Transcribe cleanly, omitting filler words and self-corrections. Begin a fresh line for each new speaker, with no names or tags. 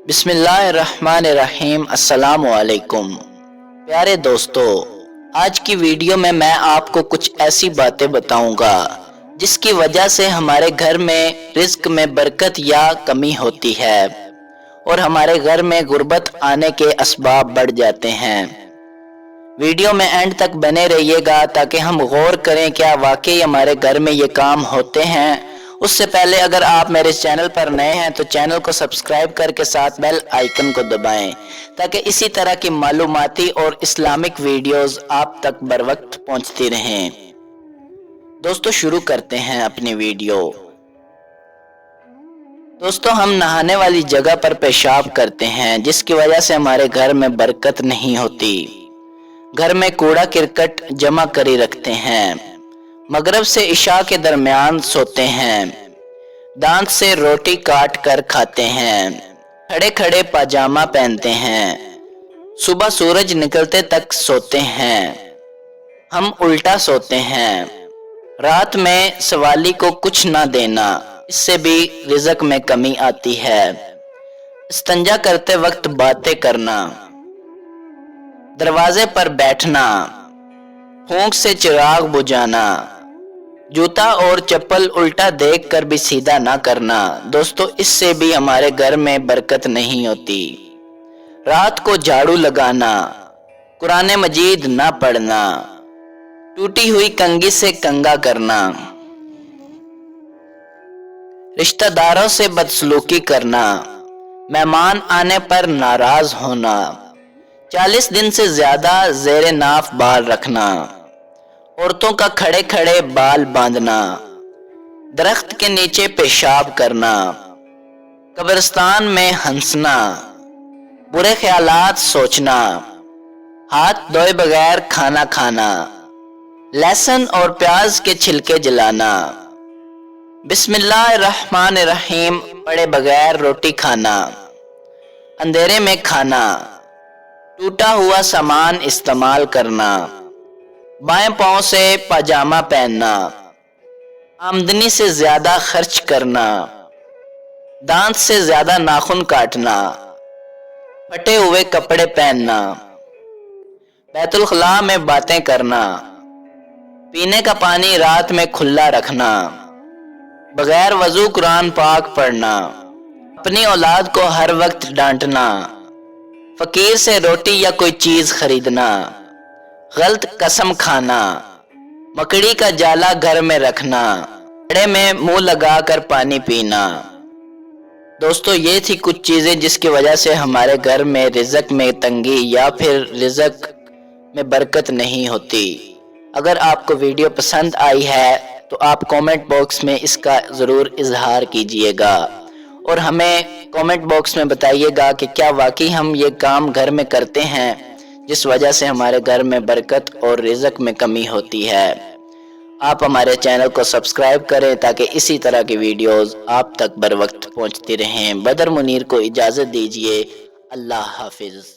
बिस्मिल्लाहिर्रहमानिर्रहीम। अस्सलाम वालेकुम। प्यारे दोस्तों, आज की वीडियो में मैं आपको कुछ ऐसी बातें बताऊंगा जिसकी वजह से हमारे घर में रिज्क में बरकत या कमी होती है और हमारे घर में गुर्बत आने के असबाब बढ़ जाते हैं। वीडियो में एंड तक बने रहिएगा ताकि हम गौर करें क्या वाकई हमारे घर में ये काम होते हैं। उससे पहले अगर आप मेरे चैनल पर नए हैं तो चैनल को सब्सक्राइब करके साथ बेल आइकन को दबाएं ताकि इसी तरह की मालूमाती और इस्लामिक वीडियोस आप तक बर वक्त पहुंचती रहें। दोस्तों, शुरू करते हैं अपनी वीडियो। दोस्तों, हम नहाने वाली जगह पर पेशाब करते हैं जिसकी वजह से हमारे घर में बरकत नहीं होती। घर में कूड़ा किरकट जमा करी रखते हैं। मगरिब से इशा के दरमियान सोते हैं। दांत से रोटी काट कर खाते हैं। खड़े खड़े पाजामा पहनते हैं। सुबह सूरज निकलते तक सोते हैं। हम उल्टा सोते हैं। रात में सवाली को कुछ ना देना, इससे भी रिज़्क में कमी आती है। इस्तंजा करते वक्त बातें करना। दरवाजे पर बैठना। फूंक से चिराग बुझाना। जूता और चप्पल उल्टा देखकर भी सीधा ना करना। दोस्तों, इससे भी हमारे घर में बरकत नहीं होती। रात को झाड़ू लगाना। कुरान मजीद ना पढ़ना। टूटी हुई कंघी से कंघा करना। रिश्तेदारों से बदसलूकी करना। मेहमान आने पर नाराज होना। 40 दिन से ज्यादा जेरे नाफ बाल रखना। औरतों का खड़े खड़े बाल बांधना। दरख्त के नीचे पेशाब करना। कब्रिस्तान में हंसना। बुरे ख्यालात सोचना। हाथ धोए बगैर खाना खाना। लहसुन और प्याज के छिलके जलाना। बिस्मिल्लाहिर्रहमानिर्रहीम पढ़े बगैर रोटी खाना। अंधेरे में खाना। टूटा हुआ सामान इस्तेमाल करना। बाएं पांव से पाजामा पहनना। आमदनी से ज्यादा खर्च करना। दांत से ज्यादा नाखून काटना। फटे हुए कपड़े पहनना। बैतुल खला में बातें करना। पीने का पानी रात में खुला रखना। बगैर वजू कुरान पाक पढ़ना। अपनी औलाद को हर वक्त डांटना। फकीर से रोटी या कोई चीज खरीदना। गलत कसम खाना। मकड़ी का जाला घर में रखना। घड़े में मुंह लगाकर पानी पीना। दोस्तों, ये थी कुछ चीजें जिसकी वजह से हमारे घर में रिज़्क में तंगी या फिर रिज़्क में बरकत नहीं होती। अगर आपको वीडियो पसंद आई है तो आप कमेंट बॉक्स में इसका ज़रूर इजहार कीजिएगा और हमें कमेंट बॉक्स में बताइएगा कि क्या वाकई हम ये काम घर में करते हैं जिस वजह से हमारे घर में बरकत और रिज़्क में कमी होती है। आप हमारे चैनल को सब्सक्राइब करें ताकि इसी तरह की वीडियोस आप तक बर वक्त पहुंचती रहें। बदर मुनीर को इजाज़त दीजिए। अल्लाह हाफिज़।